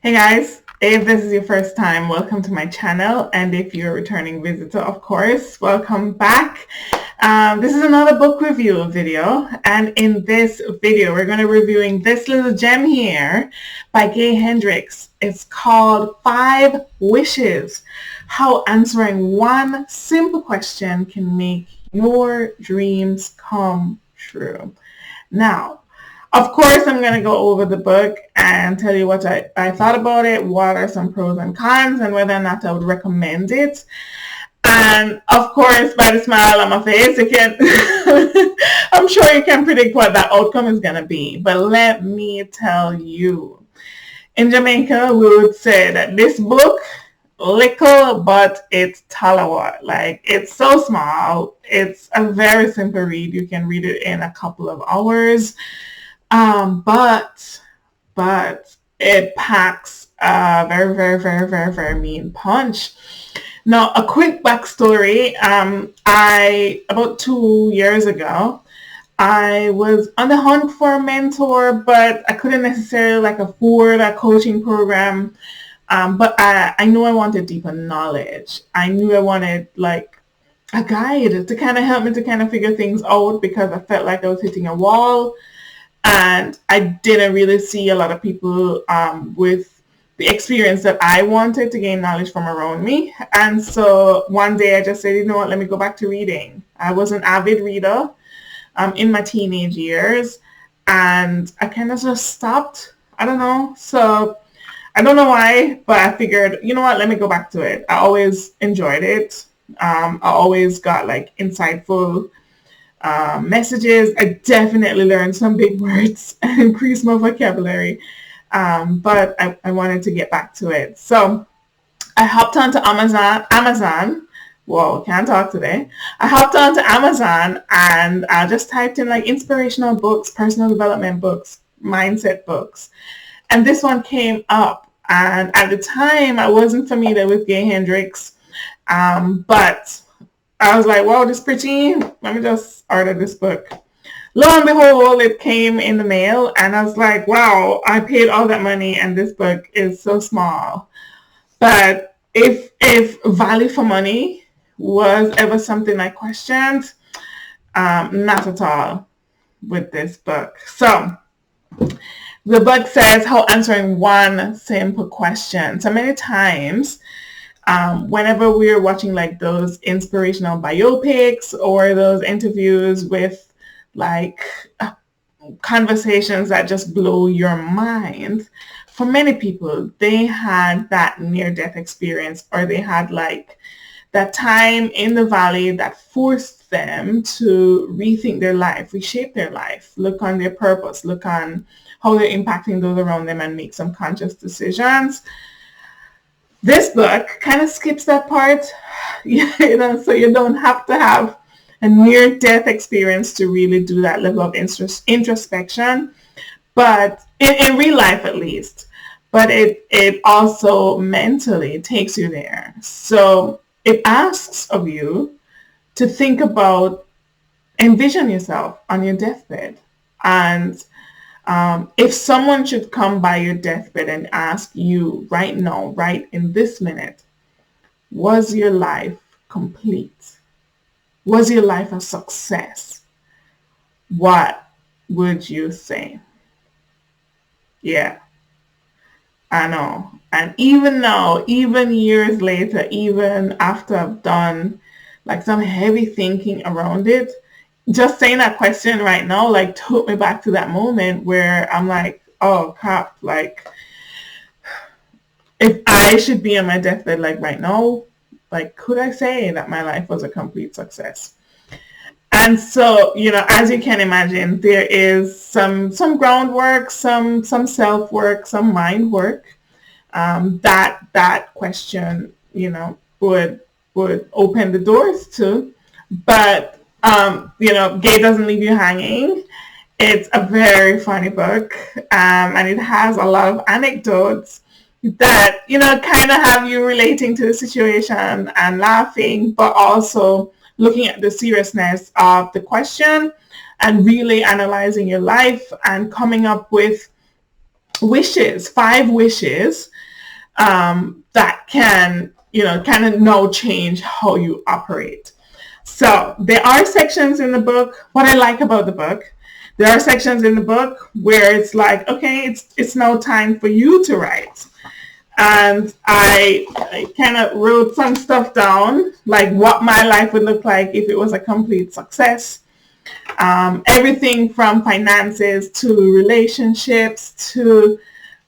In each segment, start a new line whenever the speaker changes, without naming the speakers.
Hey guys, if this is your first time, welcome to my channel. And if you're a returning visitor, of course, welcome back. This is another book review video. And in this video, we're going to be reviewing this little gem here by Hendricks. It's called 5 Wishes, How Answering One Simple Question Can Make Your Dreams Come True. Now, of course, I'm going to go over the book and tell you what I thought about it, what are some pros and cons, and whether or not I would recommend it. And of course, by the smile on my face, you can, I'm sure you can predict what that outcome is going to be. But let me tell you, in Jamaica, we would say that this book, little, but it's talawat. Like, it's so small. It's a very simple read. You can read it in a couple of hours. But it packs a very, very, very, very, very mean punch. Now, a quick backstory. About 2 years ago, I was on the hunt for a mentor, but I couldn't necessarily afford a coaching program. But I knew I wanted deeper knowledge. I knew I wanted a guide to kind of help me to kind of figure things out, because I felt like I was hitting a wall. And I didn't really see a lot of people with the experience that I wanted to gain knowledge from around me. And so one day I just said, you know what, let me go back to reading. I was an avid reader in my teenage years, and I kind of just stopped. I don't know. So I don't know why, but I figured, you know what, let me go back to it. I always enjoyed it. I always got insightful messages. I definitely learned some big words and increased my vocabulary, but I wanted to get back to it. So I hopped onto Amazon. Whoa, can't talk today. I hopped onto Amazon and I just typed in inspirational books, personal development books, mindset books. And this one came up. And at the time, I wasn't familiar with Hendricks, but I was like, wow, this is pretty. Let me just order this book. Lo and behold, it came in the mail, and I was like, wow, I paid all that money and this book is so small. But if value for money was ever something I questioned, not at all with this book. So the book says how answering one simple question. So many times, whenever we're watching those inspirational biopics or those interviews with conversations that just blow your mind, for many people, they had that near-death experience, or they had that time in the valley that forced them to rethink their life, reshape their life, look on their purpose, look on how they're impacting those around them, and make some conscious decisions. This book kind of skips that part, so you don't have to have a near-death experience to really do that level of introspection, but in real life at least. But it also mentally takes you there. So it asks of you to think about, envision yourself on your deathbed. And if someone should come by your deathbed and ask you right now, right in this minute, was your life complete? Was your life a success? What would you say? Yeah, I know. And even now, even years later, even after I've done some heavy thinking around it, just saying that question right now, took me back to that moment where I'm like, oh crap, if I should be on my deathbed, right now, could I say that my life was a complete success? And so, as you can imagine, there is some groundwork, some self-work, some mind work, that question, would open the doors to. But Gay doesn't leave you hanging. It's a very funny book, and it has a lot of anecdotes that, kind of have you relating to the situation and laughing, but also looking at the seriousness of the question and really analyzing your life and coming up with wishes, 5 wishes that can, kind of now change how you operate. So there are sections in the book. What I like about the book, there are sections in the book where it's like, okay, it's now time for you to write. And I kind of wrote some stuff down, like what my life would look like if it was a complete success. Everything from finances to relationships to,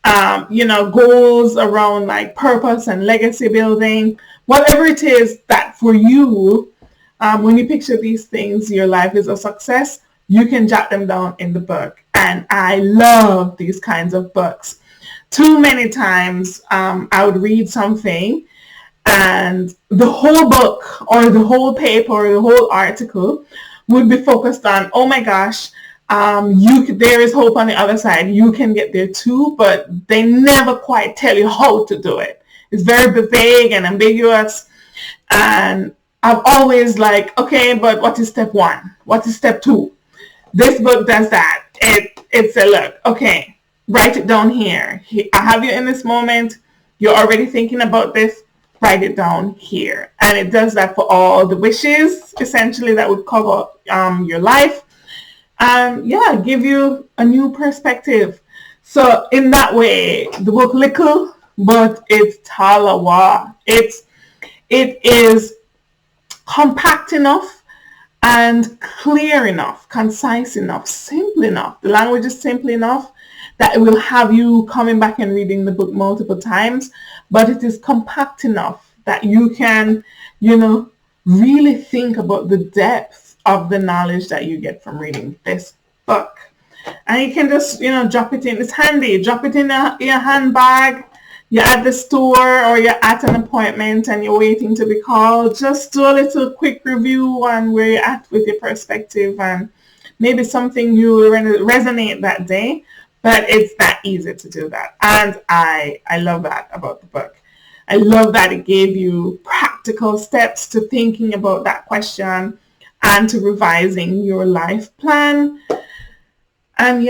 goals around like purpose and legacy building, whatever it is that for you, when you picture these things, your life is a success, you can jot them down in the book. And I love these kinds of books. Too many times I would read something and the whole book or the whole paper or the whole article would be focused on, oh my gosh, there is hope on the other side. You can get there too, but they never quite tell you how to do it. It's very vague and ambiguous. And I've always like, okay, but what is step 1? What is step 2? This book does that. It said, look, okay, write it down here. I have you in this moment. You're already thinking about this. Write it down here. And it does that for all the wishes, essentially, that would cover your life. And give you a new perspective. So in that way, the book little, but it's talawa. It is compact enough and clear enough, concise enough, simple enough. The language is simple enough that it will have you coming back and reading the book multiple times, but it is compact enough that you can, really think about the depth of the knowledge that you get from reading this book. And you can just, drop it in. It's handy. Drop it in your handbag. You're at the store or you're at an appointment and you're waiting to be called. Just do a little quick review on where you're at with your perspective and maybe something you will resonate that day. But it's that easy to do that. And I love that about the book. I love that it gave you practical steps to thinking about that question and to revising your life plan. And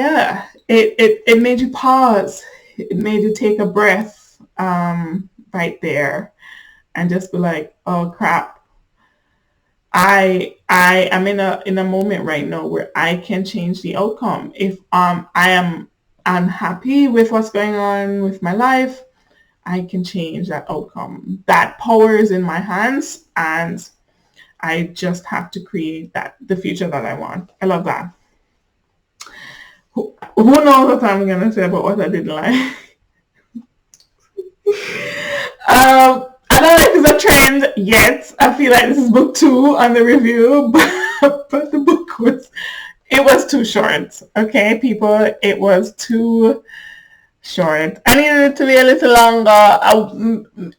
it made you pause. It made you take a breath right there and just be like, oh crap. I am in a moment right now where I can change the outcome. If I am unhappy with what's going on with my life, I can change that outcome. That power is in my hands, and I just have to create the future that I want. I love that. Who knows what I'm gonna say about what I didn't like? I don't know if it's a trend yet. I feel like this is book 2 on the review, but the book was too short. Okay, people, it was too short. I needed it to be a little longer. I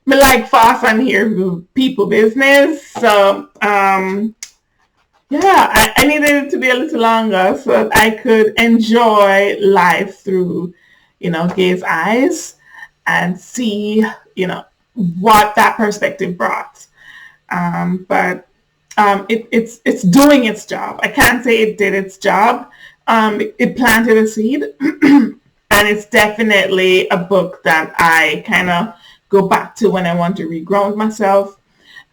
like fast and hear people business. So I needed it to be a little longer so that I could enjoy life through, Gay's eyes and see, what that perspective brought. But it's doing its job. I can't say it did its job. It planted a seed. And it's definitely a book that I kind of go back to when I want to reground myself,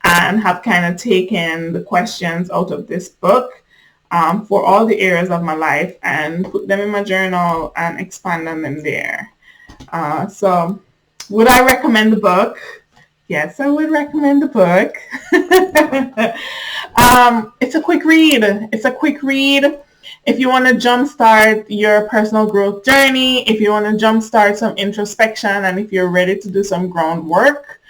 and have kind of taken the questions out of this book for all the areas of my life and put them in my journal and expand on them there. So would I recommend the book? Yes, I would recommend the book. It's a quick read. If you want to jumpstart your personal growth journey, if you want to jumpstart some introspection, and if you're ready to do some groundwork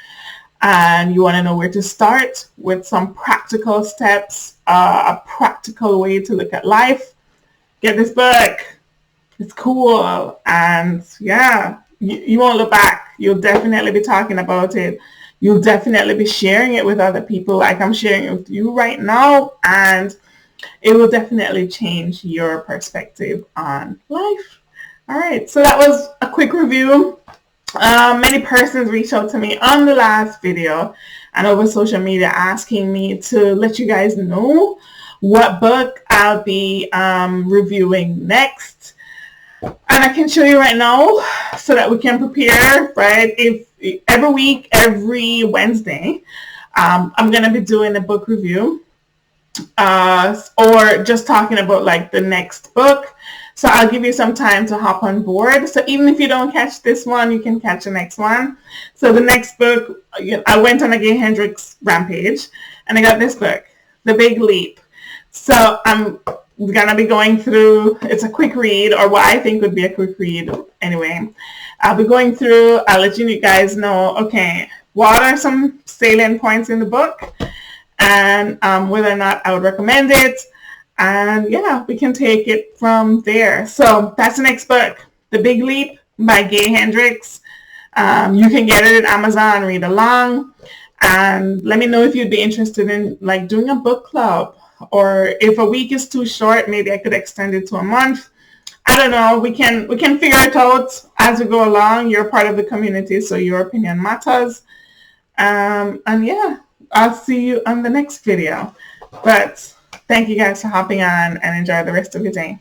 and you want to know where to start with some practical steps, a practical way to look at life, get this book. It's cool. And you won't look back. You'll definitely be talking about it. You'll definitely be sharing it with other people like I'm sharing it with you right now. And it will definitely change your perspective on life. All right, so that was a quick review. Many persons reached out to me on the last video and over social media asking me to let you guys know what book I'll be reviewing next. And I can show you right now so that we can prepare, right? If every week, every Wednesday, I'm going to be doing a book review or just talking about like the next book. So I'll give you some time to hop on board. So even if you don't catch this one, you can catch the next one. So the next book, I went on a Gay Hendricks rampage and I got this book, The Big Leap. So I'm gonna be going through, it's a quick read, or what I think would be a quick read anyway. I'll be going through, I'll let you guys know, okay, what are some salient points in the book and whether or not I would recommend it. And yeah, we can take it from there. So that's the next book, The Big Leap by Gay Hendricks. You can get it at Amazon, read along, and let me know if you'd be interested in like doing a book club, or if a week is too short, maybe I could extend it to a month. I don't know. We can figure it out as we go along. You're part of the community, so your opinion matters. And yeah, I'll see you on the next video. But thank you guys for hopping on and enjoy the rest of your day.